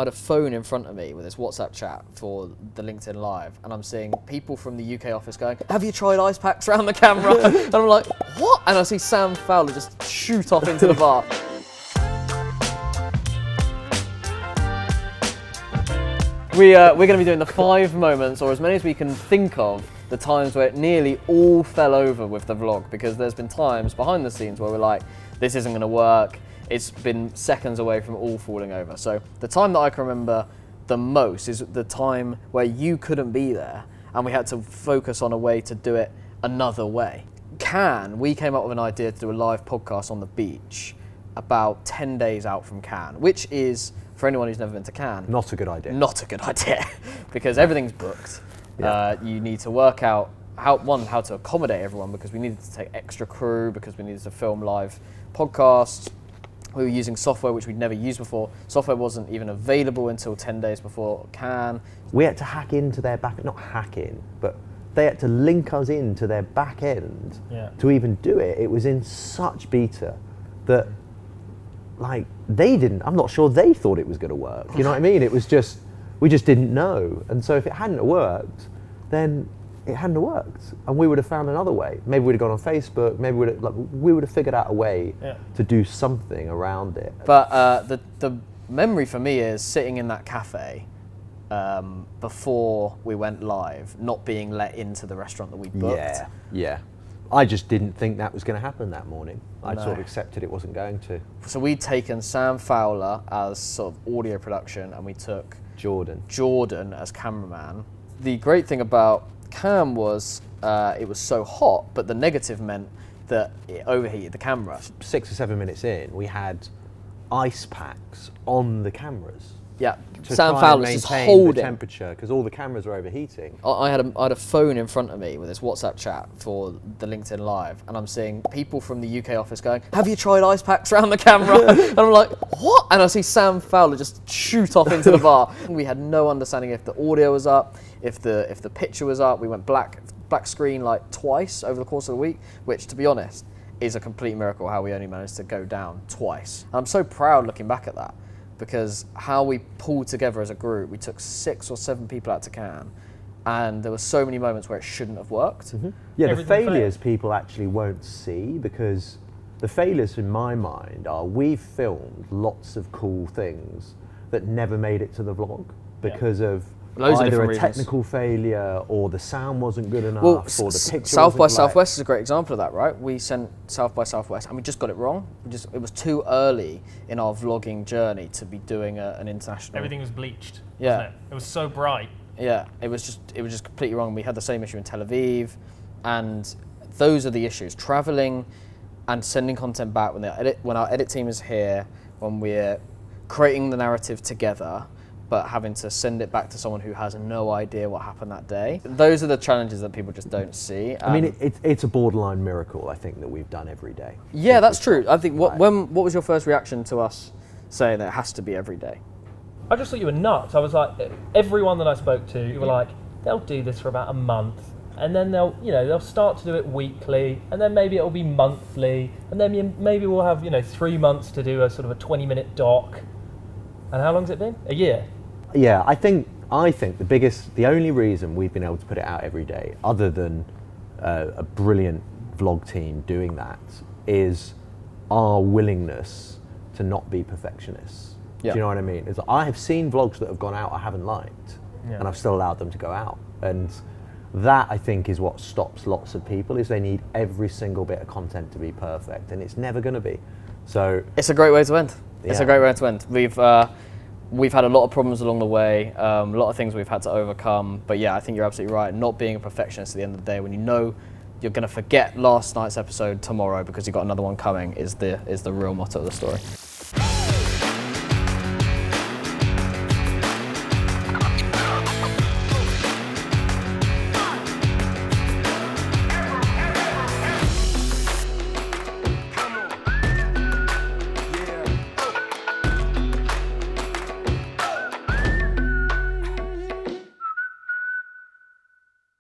had a phone in front of me with this WhatsApp chat for the LinkedIn Live, and I'm seeing people from the UK office going, "Have you tried ice packs around the camera?" And I'm like, "What?" And I see Sam Fowler just shoot off into the bar. We're going to be doing the 5 moments, or as many as we can think of, the times where it nearly all fell over with the vlog, because there's been times behind the scenes where we're like, this isn't going to work. It's been seconds away from all falling over. So the time that I can remember the most is the time where you couldn't be there and we had to focus on a way to do it another way. We came up with an idea to do a live podcast on the beach about 10 days out from Cannes, which is, for anyone who's never been to Cannes, not a good idea. Not a good idea, because everything's booked. Yeah. You need to work out how to accommodate everyone, because we needed to take extra crew, because we needed to film live podcasts. We were using software which we'd never used before. Software wasn't even available until 10 days before Cannes. We had to hack into their not hack in, but they had to link us into their back end to even do it. It was in such beta that, like, I'm not sure they thought it was going to work. You know what I mean? It was just, we just didn't know. And so if it hadn't worked, then it hadn't worked. And we would have found another way. Maybe we'd have gone on Facebook, maybe we would have figured out a way to do something around it. But the memory for me is sitting in that cafe before we went live, not being let into the restaurant that we booked. Yeah. I just didn't think that was going to happen that morning. I sort of accepted it wasn't going to. So we'd taken Sam Fowler as sort of audio production, and we took Jordan as cameraman. The great thing about Cannes was it was so hot, but the negative meant that it overheated the camera. 6 or 7 minutes in, we had ice packs on the cameras. Yeah, to Sam Fowler's just holding the temperature, because all the cameras were overheating. I had a phone in front of me with this WhatsApp chat for the LinkedIn Live, and I'm seeing people from the UK office going, "Have you tried ice packs around the camera?" And I'm like, "What?" And I see Sam Fowler just shoot off into the bar. We had no understanding if the audio was up, if the picture was up. We went black screen like twice over the course of the week, which, to be honest, is a complete miracle how we only managed to go down twice. And I'm so proud looking back at that, because how we pulled together as a group, we took 6 or 7 people out to Cannes, and there were so many moments where it shouldn't have worked. Mm-hmm. Yeah, the failures people actually won't see, because the failures in my mind are we've filmed lots of cool things that never made it to the vlog because of either a technical failure, or the sound wasn't good enough, or the picture South by Southwest is a great example of that, right? We sent South by Southwest and we just got it wrong. It was too early in our vlogging journey to be doing an international. Everything was bleached. Wasn't it? It was so bright. Yeah, it was just completely wrong. We had the same issue in Tel Aviv, and those are the issues. Traveling and sending content back when our edit team is here, when we're creating the narrative together, but having to send it back to someone who has no idea what happened that day. Those are the challenges that people just don't see. I mean, it's a borderline miracle, I think, that we've done every day. Yeah, that's true. I think, what was your first reaction to us saying that it has to be every day? I just thought you were nuts. I was like, everyone that I spoke to, you were like, they'll do this for about a month, and then they'll start to do it weekly, and then maybe it'll be monthly, and then maybe we'll have 3 months to do a sort of a 20-minute doc. And how long's it been? A year. Yeah, I think the only reason we've been able to put it out every day, other than a brilliant vlog team doing that, is our willingness to not be perfectionists. Do you know what I mean? I have seen vlogs that have gone out I haven't liked, and I've still allowed them to go out. And that, I think, is what stops lots of people, is they need every single bit of content to be perfect, and it's never going to be. So it's a great way to end. It's a great way to end. We've had a lot of problems along the way, a lot of things we've had to overcome. But yeah, I think you're absolutely right. Not being a perfectionist at the end of the day, when you know you're going to forget last night's episode tomorrow because you've got another one coming, is the real motto of the story.